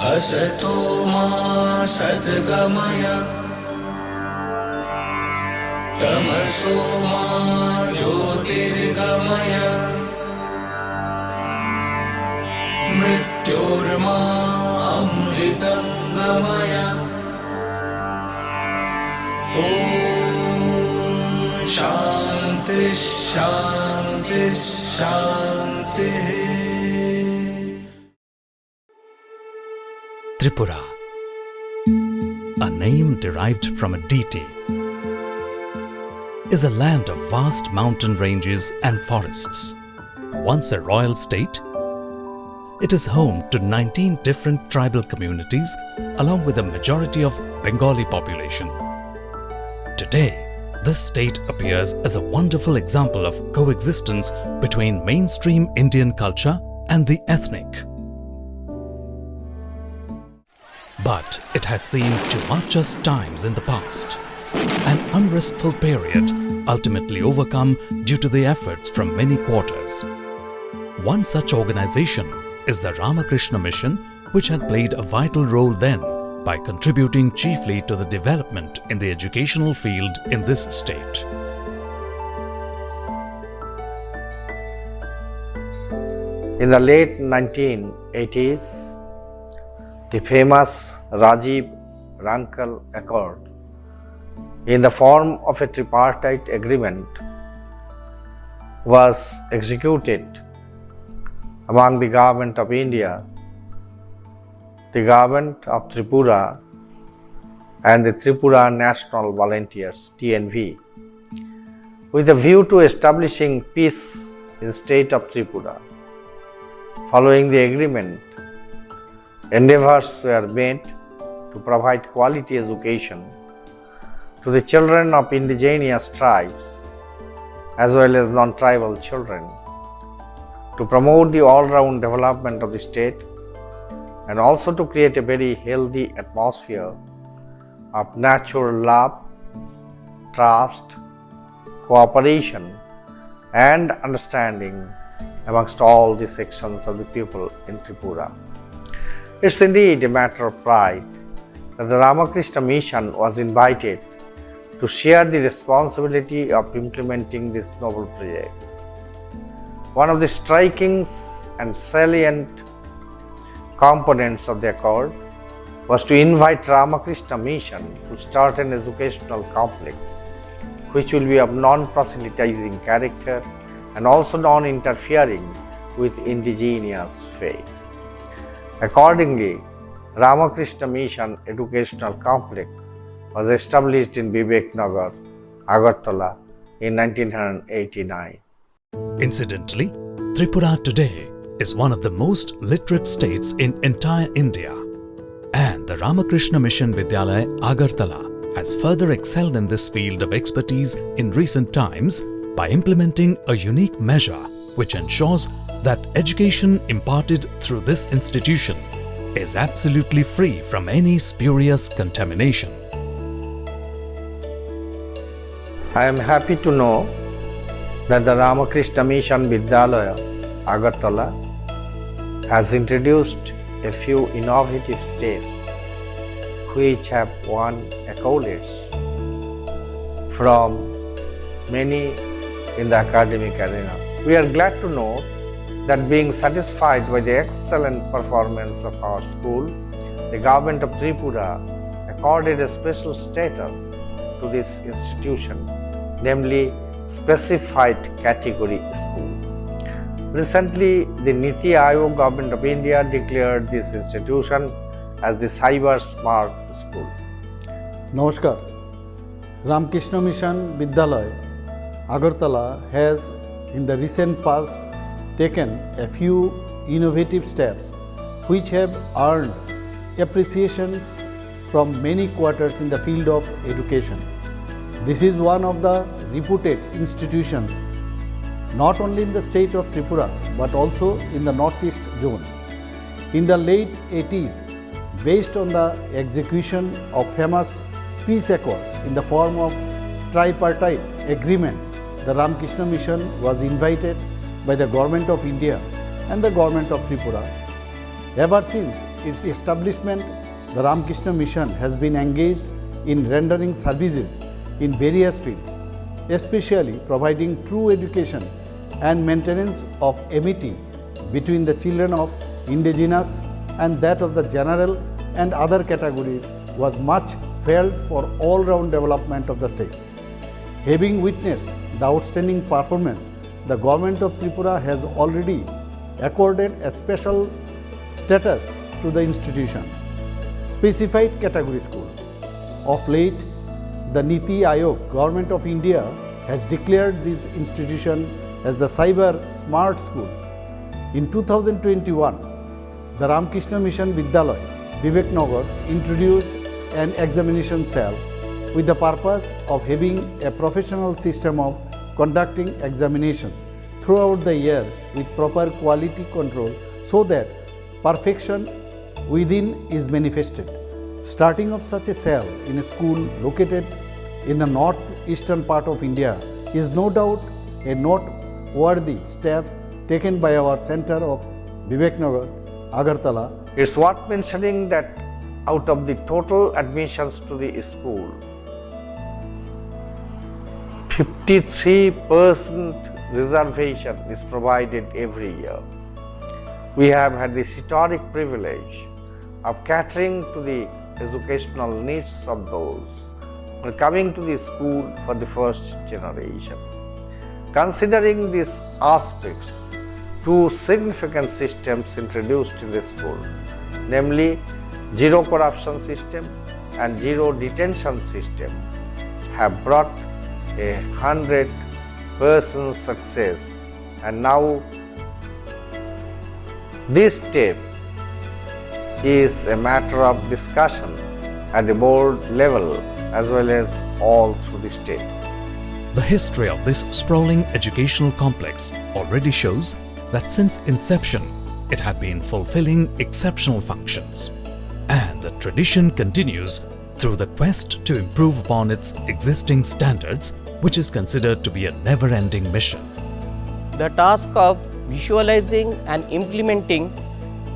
असतो मा सद्गमय तमसो मा ज्योतिर्गमय मृत्योर्मा अमृतंगमय ॐ शान्ति शान्ति शान्तिः। Tripura, a name derived from a deity, is a land of vast mountain ranges and forests. Once a royal state, it is home to 19 different tribal communities along with a majority of Bengali population. Today, this state appears as a wonderful example of coexistence between mainstream Indian culture and the ethnic. But it has seen tumultuous times in the past, an unrestful period ultimately overcome due to the efforts from many quarters. One such organization is the Ramakrishna Mission, which had played a vital role then by contributing chiefly to the development in the educational field in this state. In the late 1980s, the famous Rajiv-Rankal Accord, in the form of a tripartite agreement, was executed among the Government of India, the Government of Tripura, and the Tripura National Volunteers (TNV), with a view to establishing peace in the state of Tripura. Following the agreement, endeavors were made to provide quality education to the children of indigenous tribes as well as non-tribal children, to promote the all-round development of the state and also to create a very healthy atmosphere of natural love, trust, cooperation and understanding amongst all the sections of the people in Tripura. It's indeed a matter of pride that the Ramakrishna Mission was invited to share the responsibility of implementing this noble project. One of the striking and salient components of the accord was to invite Ramakrishna Mission to start an educational complex which will be of non-proselytizing character and also non-interfering with indigenous faith. Accordingly, Ramakrishna Mission Educational Complex was established in Viveknagar, Agartala in 1989. Incidentally, Tripura today is one of the most literate states in entire India, and the Ramakrishna Mission Vidyalaya Agartala has further excelled in this field of expertise in recent times by implementing a unique measure which ensures that education imparted through this institution is absolutely free from any spurious contamination. I am happy to know that the Ramakrishna Mission Vidyalaya Agartala has introduced a few innovative steps which have won accolades from many in the academic arena. We are glad to know that being satisfied by the excellent performance of our school, the Government of Tripura accorded a special status to this institution, namely Specified Category School. Recently, the Niti Aayog Government of India declared this institution as the Cyber Smart School. Namaskar. Ramakrishna Mission Vidyalaya Agartala has in the recent past taken a few innovative steps which have earned appreciations from many quarters in the field of education. This is one of the reputed institutions not only in the state of Tripura but also in the Northeast zone. In the late 80s, based on the execution of famous peace accord in the form of tripartite agreement, the Ramakrishna Mission was invited by the Government of India and the Government of Tripura. Ever since its establishment, the Ramakrishna Mission has been engaged in rendering services in various fields, especially providing true education and maintenance of amity between the children of indigenous and that of the general and other categories was much felt for all-round development of the state. Having witnessed the outstanding performance, the Government of Tripura has already accorded a special status to the institution, specified category school. Of late, the Niti Aayog, Government of India, has declared this institution as the Cyber Smart School. In 2021, the Ramakrishna Mission Viveknagar introduced an examination cell with the purpose of having a professional system of conducting examinations throughout the year with proper quality control so that perfection within is manifested. Starting of such a cell in a school located in the northeastern part of India is no doubt a noteworthy step taken by our center of Viveknagar, Agartala. It's worth mentioning that out of the total admissions to the school, 53% reservation is provided every year. We have had the historic privilege of catering to the educational needs of those who are coming to the school for the first generation. Considering these aspects, two significant systems introduced in the school, namely zero corruption system and zero detention system, have brought 100% success, and now this step is a matter of discussion at the board level as well as all through the state. The history of this sprawling educational complex already shows that since inception, it had been fulfilling exceptional functions. And the tradition continues through the quest to improve upon its existing standards, which is considered to be a never-ending mission. The task of visualizing and implementing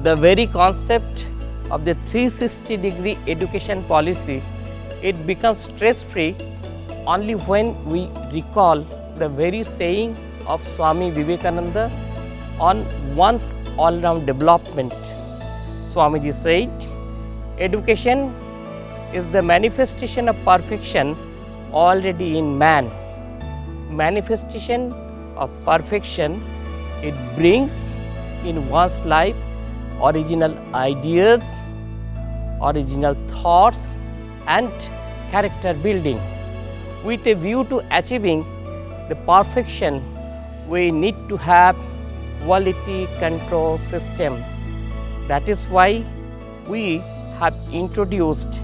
the very concept of the 360-degree education policy, it becomes stress-free only when we recall the very saying of Swami Vivekananda on one's all-round development. Swamiji said, education is the manifestation of perfection already in man. Manifestation of perfection, it brings in one's life original ideas, original thoughts and character building. With a view to achieving the perfection, we need to have quality control system. That is why we have introduced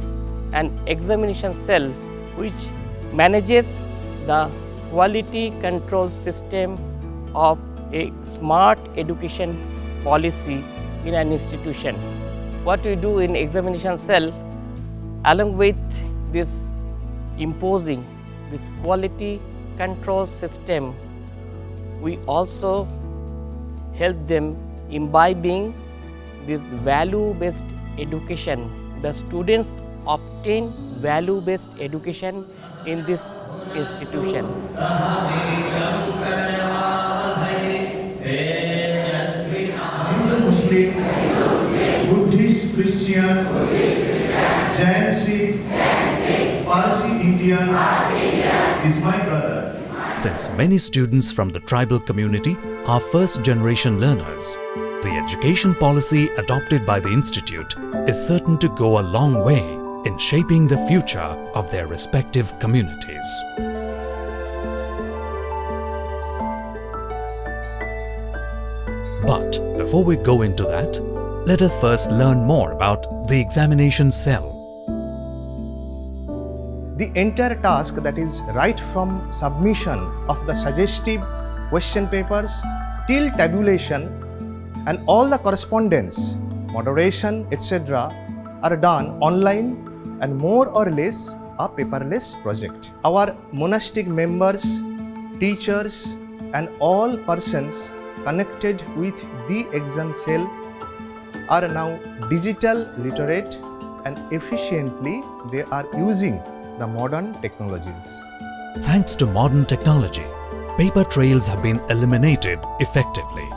an examination cell which manages the quality control system of a smart education policy in an institution. What we do in examination cell, along with this imposing this quality control system, we also help them imbibing this value-based education. The students obtain value-based education in this institution. Muslim, Buddhist, Christian, Jain Sikh, Parsi Indian is my brother. Since many students from the tribal community are first-generation learners, the education policy adopted by the institute is certain to go a long way in shaping the future of their respective communities. But before we go into that, let us first learn more about the examination cell. The entire task, that is right from submission of the suggestive question papers till tabulation, and all the correspondence, moderation, etc. are done online and more or less a paperless project. Our monastic members teachers, and all persons connected with the exam cell are now digital literate and efficiently they are using the modern technologies. Thanks to modern technology, paper trails have been eliminated effectively.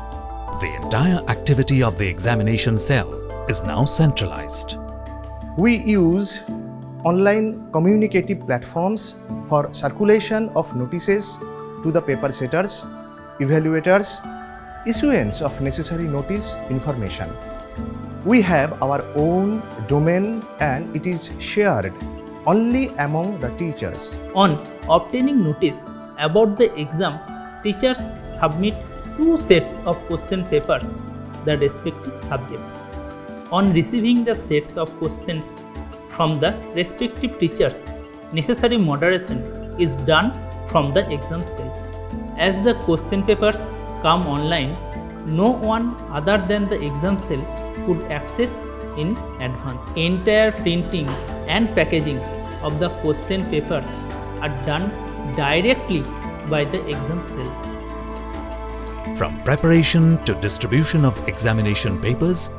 The entire activity of the examination cell is now centralized. We use online communicative platforms for circulation of notices to the paper setters, evaluators, issuance of necessary notice information. We have our own domain and it is shared only among the teachers. On obtaining notice about the exam, teachers submit 2 sets of question papers, the respective subjects. On receiving the sets of questions from the respective teachers, necessary moderation is done from the exam cell. As the question papers come online, no one other than the exam cell could access in advance. Entire printing and packaging of the question papers are done directly by the exam cell. From preparation to distribution of examination papers,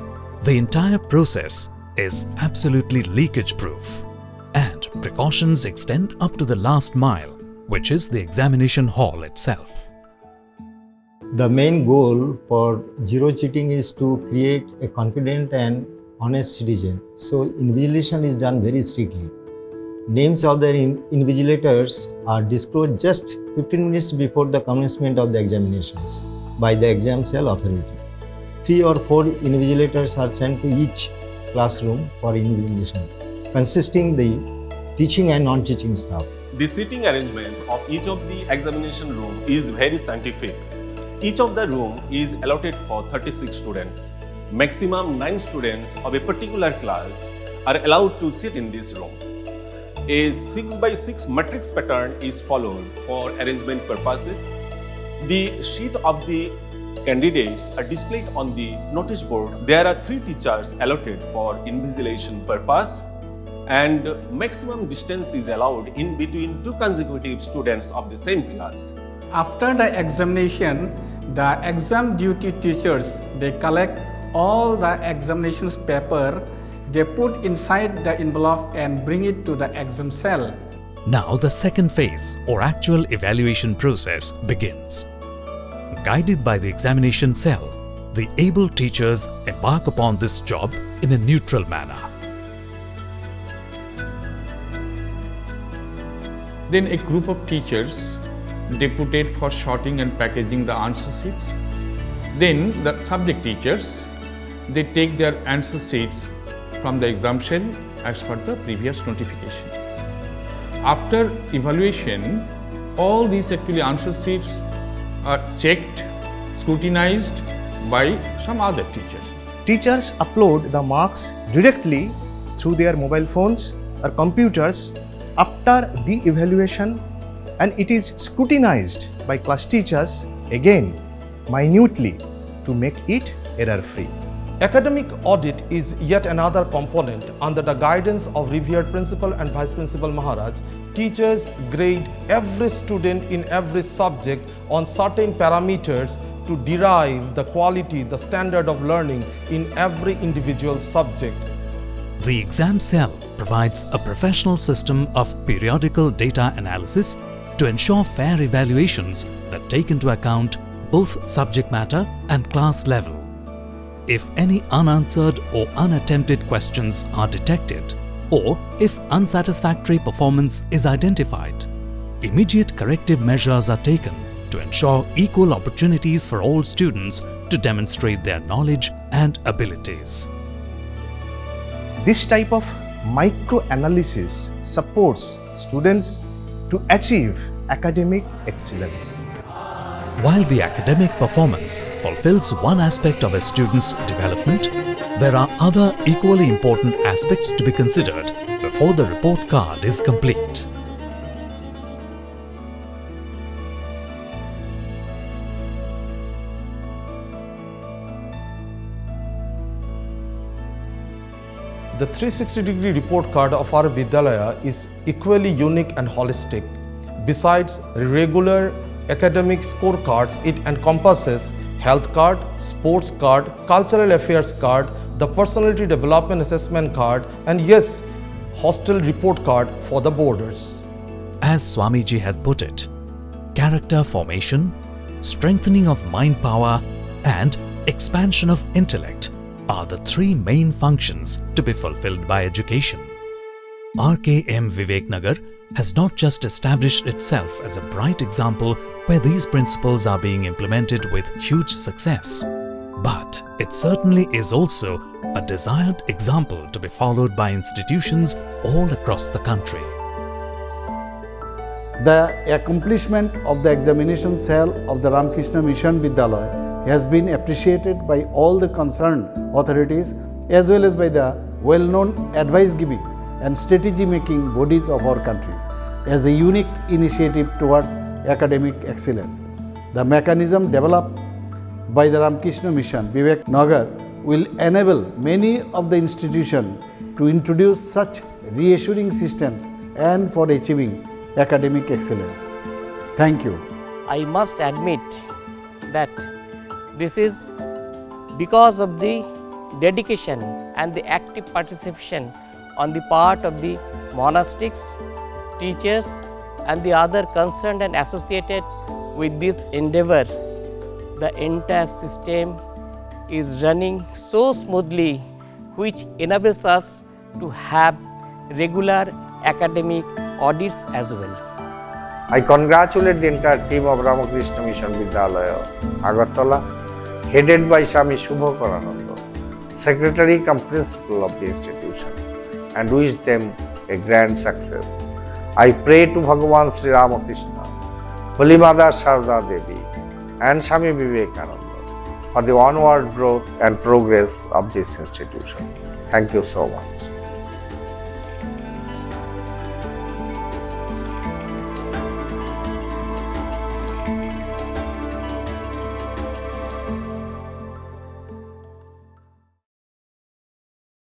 the entire process is absolutely leakage-proof, and precautions extend up to the last mile, which is the examination hall itself. The main goal for zero cheating is to create a confident and honest citizen. So invigilation is done very strictly. Names of the invigilators are disclosed just 15 minutes before the commencement of the examinations by the exam cell authority. 3 or 4 invigilators are sent to each classroom for invigilation, consisting the teaching and non-teaching staff. The seating arrangement of each of the examination room is very scientific. Each of the room is allotted for 36 students. Maximum 9 students of a particular class are allowed to sit in this room. A 6x6 matrix pattern is followed for arrangement purposes. The sheet of the candidates are displayed on the notice board. There are 3 teachers allotted for invigilation purpose, and maximum distance is allowed in between 2 consecutive students of the same class. After the examination, the exam duty teachers, they collect all the examinations paper, they put inside the envelope and bring it to the exam cell. Now the second phase or actual evaluation process begins. Guided by the examination cell, the able teachers embark upon this job in a neutral manner. Then a group of teachers deputed for sorting and packaging the answer sheets. Then the subject teachers, they take their answer sheets from the exam cell as per the previous notification. After evaluation, all these actually answer sheets are checked, scrutinized by some other teachers. Teachers upload the marks directly through their mobile phones or computers after the evaluation, and it is scrutinized by class teachers again minutely to make it error-free. Academic audit is yet another component. Under the guidance of revered Principal and Vice Principal Maharaj, teachers grade every student in every subject on certain parameters to derive the quality, the standard of learning in every individual subject. The exam cell provides a professional system of periodical data analysis to ensure fair evaluations that take into account both subject matter and class level. If any unanswered or unattempted questions are detected, or if unsatisfactory performance is identified, immediate corrective measures are taken to ensure equal opportunities for all students to demonstrate their knowledge and abilities. This type of micro-analysis supports students to achieve academic excellence. While the academic performance fulfills one aspect of a student's development, there are other equally important aspects to be considered before the report card is complete. The 360-degree report card of our Vidyalaya is equally unique and holistic. Besides regular academic scorecards. It encompasses health card, sports card, cultural affairs card, the personality development assessment card, and yes, hostel report card for the boarders. As Swamiji had put it, character formation, strengthening of mind power, and expansion of intellect are the three main functions to be fulfilled by education. RKM Viveknagar has not just established itself as a bright example where these principles are being implemented with huge success, but it certainly is also a desired example to be followed by institutions all across the country. The accomplishment of the examination cell of the Ramakrishna Mission Vidyalaya has been appreciated by all the concerned authorities as well as by the well-known advice-giving and strategy-making bodies of our country as a unique initiative towards academic excellence. The mechanism developed by the Ramakrishna Mission Viveknagar will enable many of the institutions to introduce such reassuring systems and for achieving academic excellence. Thank you. I must admit that this is because of the dedication and the active participation on the part of the monastics, teachers and the other concerned and associated with this endeavor. The entire system is running so smoothly, which enables us to have regular academic audits as well. I congratulate the entire team of Ramakrishna Mission Vidyalaya, Agartala, headed by Swami Shubhokarananda, Secretary cum Principal of the institution, and wish them a grand success. I pray to Bhagavan Sri Ramakrishna, Holy Mother Sharda Devi, and Swami Vivekananda for the onward growth and progress of this institution. Thank you so much.